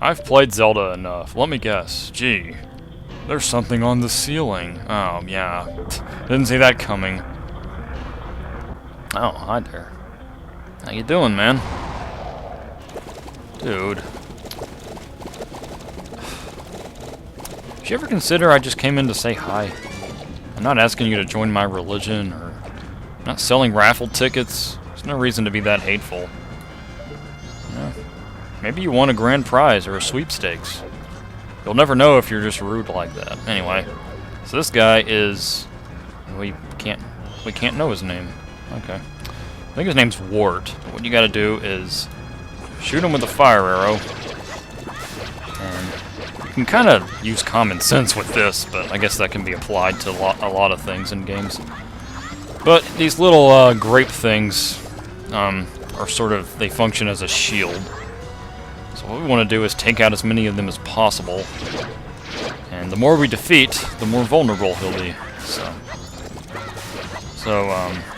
I've played Zelda enough. Let me guess. Gee, there's something on the ceiling. Oh, yeah. Didn't see that coming. Oh, hi there. How you doing, man? Dude. Did you ever consider I just came in to say hi? I'm not asking you to join my religion, or not selling raffle tickets. There's no reason to be that hateful. Yeah. Maybe you won a grand prize or a sweepstakes. You'll never know if you're just rude like that. Anyway, so this guy is... We can't know his name. Okay. I think his name's Wart. What you gotta do is shoot him with a fire arrow. And you can kind of use common sense with this, but I guess that can be applied to a lot of things in games. But these little grape things are sort of... They function as a shield. So what we want to do is take out as many of them as possible. And the more we defeat, the more vulnerable he'll be. So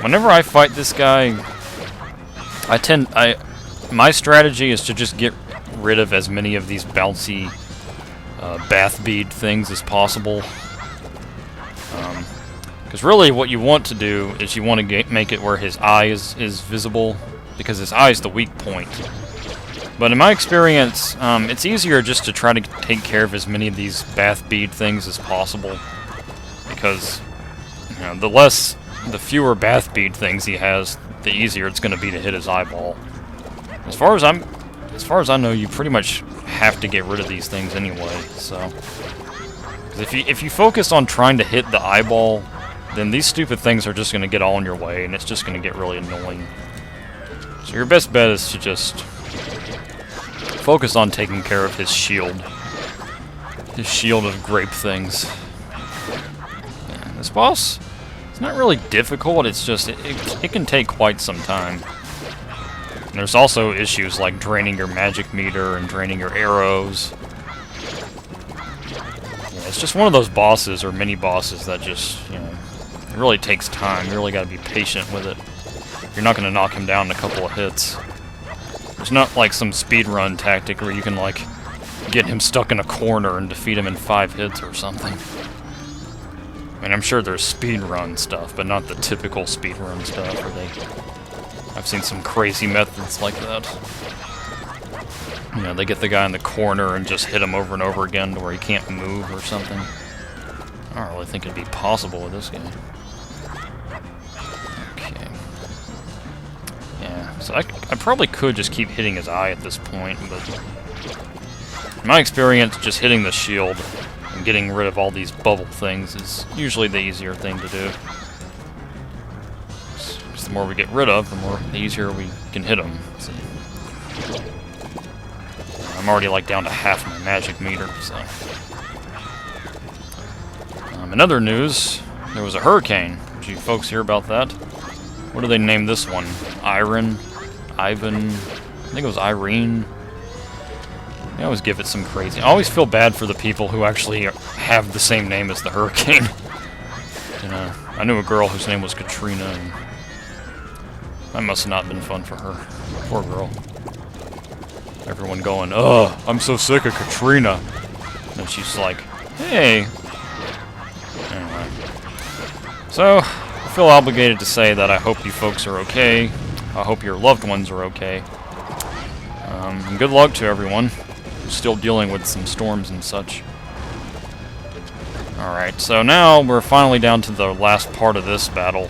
whenever I fight this guy, my strategy is to just get rid of as many of these bouncy bath bead things as possible. Because really what you want to do is you want to make it where his eye is visible, because his eye is the weak point. But in my experience, it's easier just to try to take care of as many of these bath bead things as possible, because you know, the fewer bath bead things he has, the easier it's going to be to hit his eyeball. As far as I know, you pretty much have to get rid of these things anyway. So, 'cause if you focus on trying to hit the eyeball, then these stupid things are just going to get all in your way, and it's just going to get really annoying. So your best bet is to just focus on taking care of his shield. His shield of grape things. Yeah, this boss, it's not really difficult, it's just, it can take quite some time. And there's also issues like draining your magic meter and draining your arrows. Yeah, it's just one of those bosses, or mini-bosses, that just, you know, it really takes time. You really gotta be patient with it. You're not gonna knock him down in a couple of hits. There's not like some speedrun tactic where you can like get him stuck in a corner and defeat him in 5 hits or something. I mean, I'm sure there's speedrun stuff, but not the typical speedrun stuff where I've seen some crazy methods like that. You know, they get the guy in the corner and just hit him over and over again to where he can't move or something. I don't really think it'd be possible with this game. So I probably could just keep hitting his eye at this point, but in my experience, just hitting the shield and getting rid of all these bubble things is usually the easier thing to do. Just the more we get rid of, the easier we can hit them. So I'm already like down to half my magic meter, so. In other news, there was a hurricane. Did you folks hear about that? What do they name this one? Ivan? I think it was Irene. They always give it some crazy... I always feel bad for the people who actually have the same name as the hurricane. You know, I knew a girl whose name was Katrina, and that must have not been fun for her. Poor girl. Everyone going, "Ugh, I'm so sick of Katrina." And she's like, "Hey." Anyway. So, I feel obligated to say that I hope you folks are okay. I hope your loved ones are okay. And good luck to everyone who's still dealing with some storms and such. Alright, so now we're finally down to the last part of this battle.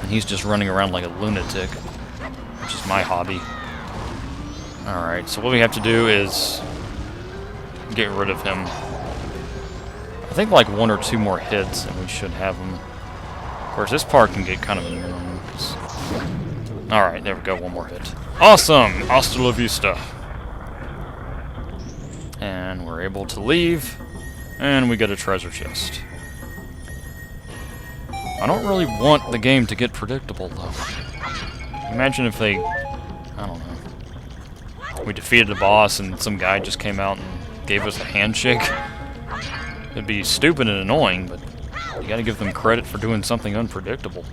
And he's just running around like a lunatic, which is my hobby. Alright, so what we have to do is get rid of him. I think like 1 or 2 more hits and we should have him. Of course, this part can get kind of annoying. Alright, there we go, 1 more hit. Awesome! Hasta la vista. And we're able to leave, and we get a treasure chest. I don't really want the game to get predictable, though. Imagine if they... I don't know. We defeated a boss and some guy just came out and gave us a handshake. It'd be stupid and annoying, but you gotta give them credit for doing something unpredictable.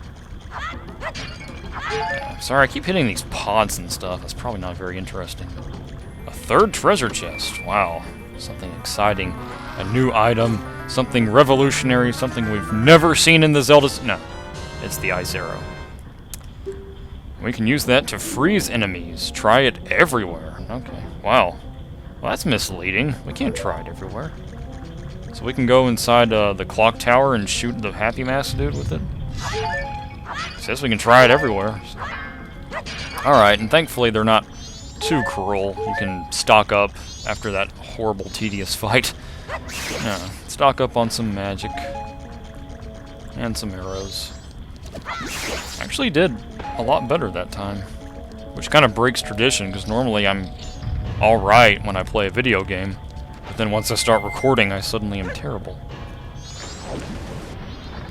Sorry, I keep hitting these pods and stuff. That's probably not very interesting. A third treasure chest. Wow. Something exciting. A new item. Something revolutionary. Something we've never seen in the Zelda... No. It's the ice arrow. We can use that to freeze enemies. Try it everywhere. Okay. Wow. Well, that's misleading. We can't try it everywhere. So we can go inside the clock tower and shoot the Happy Mask dude with it? It says we can try it everywhere. So. Alright, and thankfully they're not too cruel. You can stock up after that horrible, tedious fight. Yeah, stock up on some magic. And some arrows. Actually did a lot better that time. Which kind of breaks tradition, because normally I'm alright when I play a video game. But then once I start recording, I suddenly am terrible.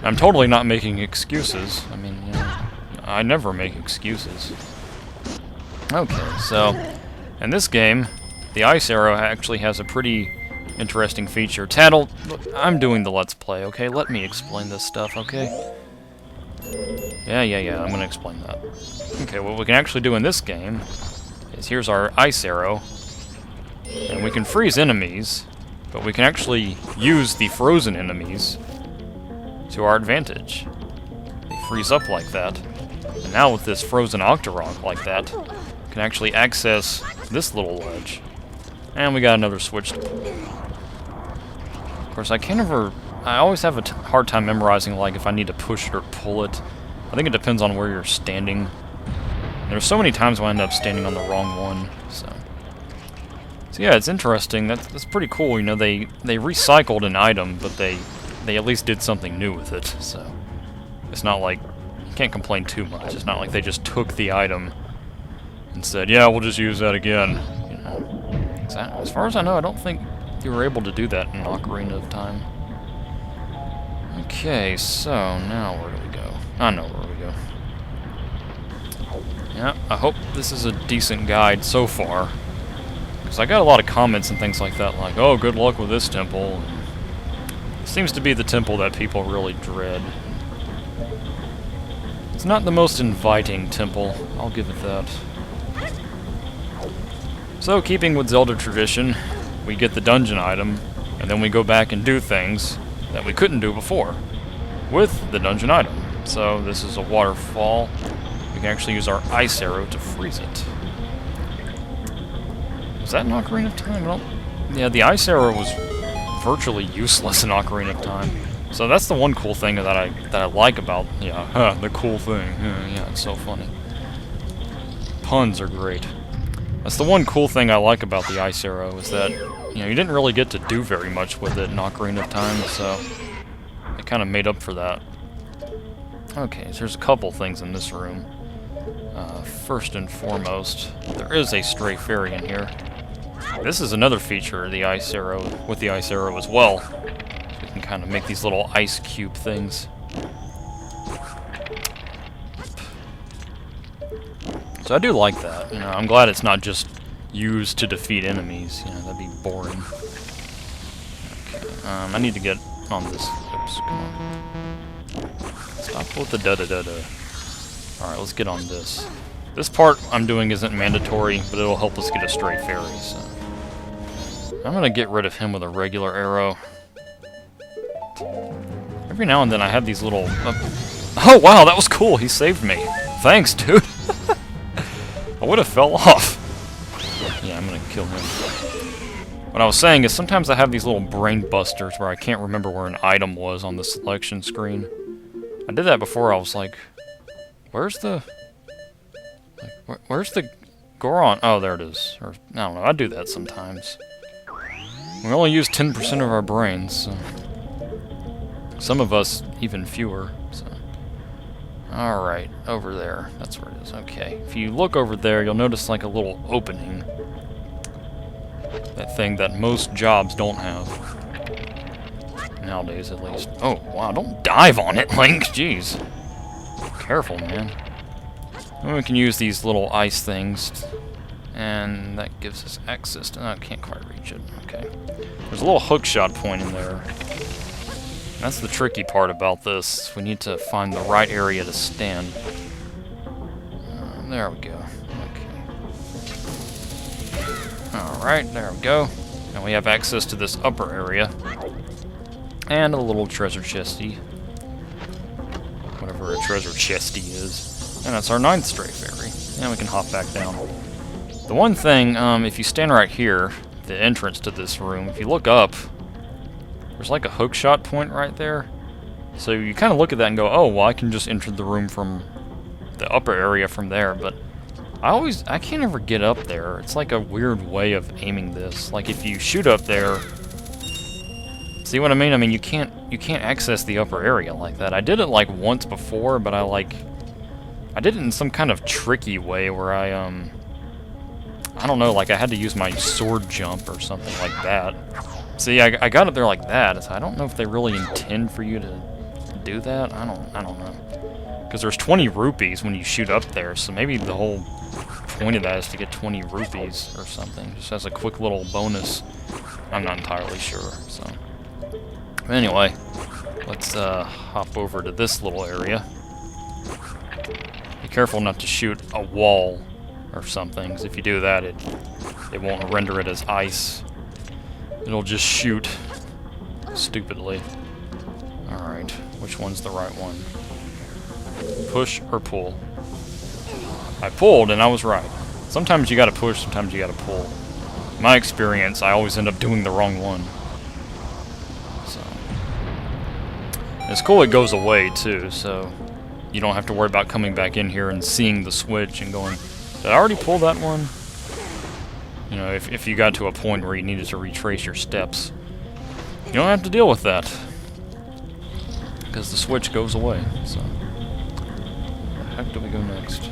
I'm totally not making excuses. I mean, you know, I never make excuses. Okay, so in this game, the ice arrow actually has a pretty interesting feature. Tattle, look, I'm doing the Let's Play, okay? Let me explain this stuff, okay? Yeah, I'm gonna explain that. Okay, what we can actually do in this game is here's our ice arrow, and we can freeze enemies, but we can actually use the frozen enemies to our advantage. They freeze up like that, and now with this frozen Octorok like that, we can actually access this little ledge. And we got another switch. Of course, I always have a hard time memorizing, like, if I need to push it or pull it. I think it depends on where you're standing. There's so many times when I end up standing on the wrong one, so yeah, it's interesting. That's pretty cool. You know, they recycled an item, but they at least did something new with it. So it's not like you can't complain too much. It's not like they just took the item and said, "Yeah, we'll just use that again." You know, as far as I know, I don't think you were able to do that in Ocarina of Time. Okay, so now where do we go? I know where we go. Yeah, I hope this is a decent guide so far. Because I got a lot of comments and things like that, like, oh, good luck with this temple. It seems to be the temple that people really dread. It's not the most inviting temple, I'll give it that. So, keeping with Zelda tradition, we get the dungeon item, and then we go back and do things that we couldn't do before with the dungeon item. So, this is a waterfall. We can actually use our ice arrow to freeze it. Was that in Ocarina of Time? Yeah, the ice arrow was virtually useless in Ocarina of Time. So that's the one cool thing that I like about, the cool thing. Yeah, it's so funny. Puns are great. That's the one cool thing I like about the ice arrow, is that, you know, you didn't really get to do very much with it in Ocarina of Time, so it kind of made up for that. Okay, so there's a couple things in this room. First and foremost, there is a stray fairy in here. This is another feature of the ice arrow, with the ice arrow as well. So we can kind of make these little ice cube things. So I do like that. You know, I'm glad it's not just used to defeat enemies. You know, that'd be boring. Okay, I need to get on this. Oops, come on. Stop with the da-da-da-da. Alright, let's get on this. This part I'm doing isn't mandatory, but it'll help us get a stray fairy, so I'm gonna get rid of him with a regular arrow. Every now and then I have these little... Oh, wow, that was cool! He saved me. Thanks, dude! I would have fell off. Yeah, I'm gonna kill him. What I was saying is sometimes I have these little brain busters where I can't remember where an item was on the selection screen. I did that before. I was like, where's the... where's the Goron? Oh, there it is. Or, I don't know, I do that sometimes. We only use 10% of our brains, so... Some of us, even fewer, so... Alright, over there. That's where it is. Okay. If you look over there, you'll notice like a little opening. That thing that most jobs don't have. Nowadays, at least. Oh, wow, don't dive on it, Link! Jeez. Careful, man. And we can use these little ice things, and that gives us access to... I can't quite reach it. Okay. There's a little hookshot point in there. That's the tricky part about this. We need to find the right area to stand. There we go. Okay. Alright, there we go. And we have access to this upper area. And a little treasure chesty. Whatever a treasure chesty is. And that's our 9th stray fairy. And we can hop back down. The one thing, if you stand right here, the entrance to this room, if you look up, there's like a hookshot point right there. So you kind of look at that and go, oh, well, I can just enter the room from the upper area from there, but I can't ever get up there. It's like a weird way of aiming this. Like if you shoot up there, see what I mean? I mean, you can't access the upper area like that. I did it like once before, but I did it in some kind of tricky way where I don't know, like I had to use my sword jump or something like that. See, I got up there like that. So I don't know if they really intend for you to do that. I don't know. Because there's 20 rupees when you shoot up there, so maybe the whole point of that is to get 20 rupees or something. Just as a quick little bonus. I'm not entirely sure, so. But anyway, let's hop over to this little area. Be careful not to shoot a wall or something, because if you do that, it won't render it as ice. It'll just shoot stupidly. Alright, which one's the right one? Push or pull? I pulled and I was right. Sometimes you gotta push, sometimes you gotta pull. In my experience, I always end up doing the wrong one. So. And it's cool it goes away too, so you don't have to worry about coming back in here and seeing the switch and going, did I already pull that one? You know, if you got to a point where you needed to retrace your steps, you don't have to deal with that. Because the switch goes away, so. Where the heck do we go next?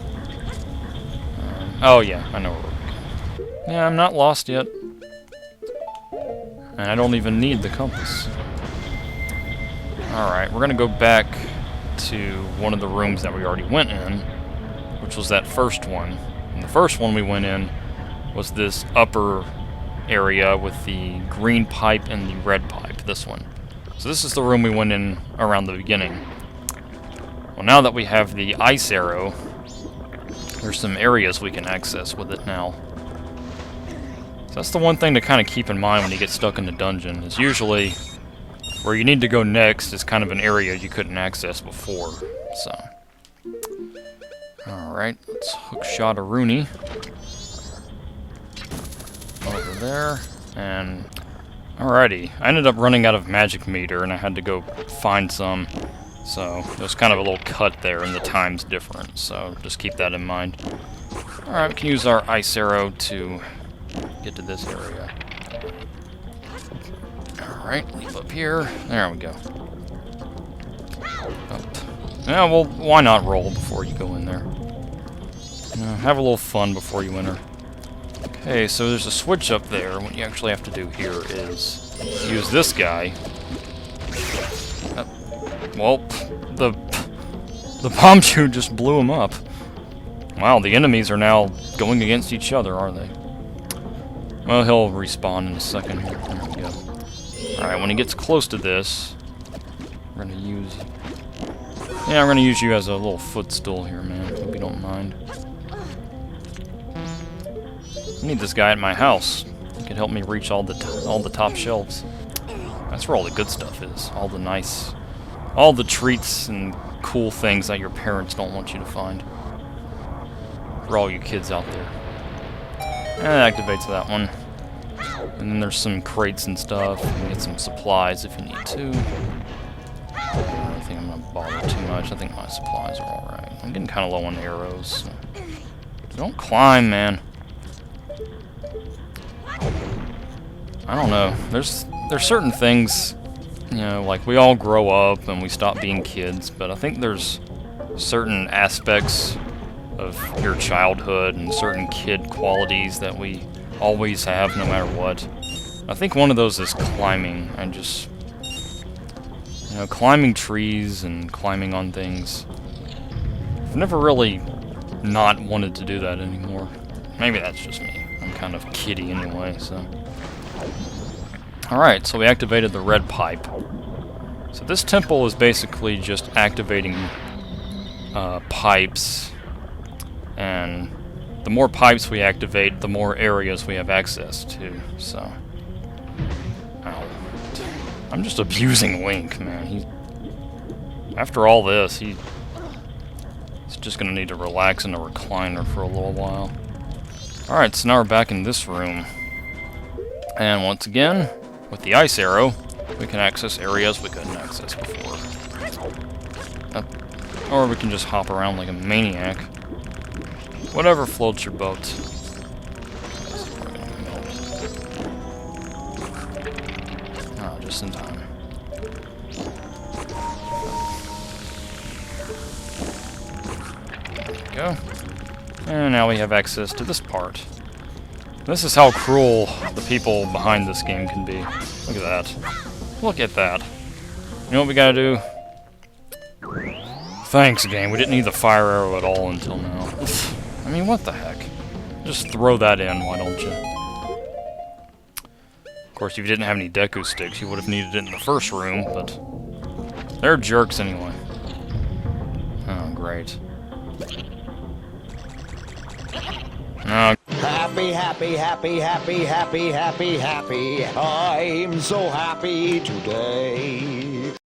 Oh yeah, I know where we're going. Yeah, I'm not lost yet. And I don't even need the compass. Alright, we're gonna go back to one of the rooms that we already went in, which was that first one. And the first one we went in was this upper area with the green pipe and the red pipe, this one. So this is the room we went in around the beginning. Well, now that we have the ice arrow, there's some areas we can access with it now. So that's the one thing to kind of keep in mind when you get stuck in the dungeon, is usually where you need to go next is kind of an area you couldn't access before, so. Alright, let's hookshot a Rooney. Over there, and alrighty. I ended up running out of magic meter and I had to go find some, so there's kind of a little cut there and the time's different, so just keep that in mind. Alright, we can use our ice arrow to get to this area. Alright, leap up here. There we go. Up. Yeah, well, why not roll before you go in there? Have a little fun before you enter. Okay, so there's a switch up there. What you actually have to do here is use this guy. Well, the bomb shoot just blew him up. Wow, the enemies are now going against each other, aren't they? Well, he'll respawn in a second. There we go. Alright, when he gets close to this, we're gonna use... Yeah, I'm gonna use you as a little footstool here, man. Hope you don't mind. I need this guy at my house. He can help me reach all the top shelves. That's where all the good stuff is. All the treats and cool things that your parents don't want you to find. For all you kids out there. And it activates that one. And then there's some crates and stuff. You can get some supplies if you need to. I don't think I'm gonna bother too much. I think my supplies are alright. I'm getting kind of low on arrows. So. Don't climb, man. I don't know. There's certain things, you know, like we all grow up and we stop being kids, but I think there's certain aspects of your childhood and certain kid qualities that we always have no matter what. I think one of those is climbing. And just, you know, climbing trees and climbing on things. I've never really not wanted to do that anymore. Maybe that's just me. I'm kind of kiddie anyway, so. Alright, so we activated the red pipe. So this temple is basically just activating pipes, and the more pipes we activate, the more areas we have access to, so... Ow. I'm just abusing Link, man. After all this, he's just gonna need to relax in a recliner for a little while. Alright, so now we're back in this room. And once again, with the ice arrow, we can access areas we couldn't access before. Or we can just hop around like a maniac. Whatever floats your boat. Oh, just in time. There we go. And now we have access to this part. This is how cruel the people behind this game can be. Look at that. Look at that. You know what we gotta do? Thanks, game. We didn't need the fire arrow at all until now. I mean, what the heck? Just throw that in, why don't you? Of course, if you didn't have any Deku sticks, you would have needed it in the first room, but... they're jerks anyway. Oh, great. No. Happy, happy, happy, happy, happy, happy, happy. I'm so happy today.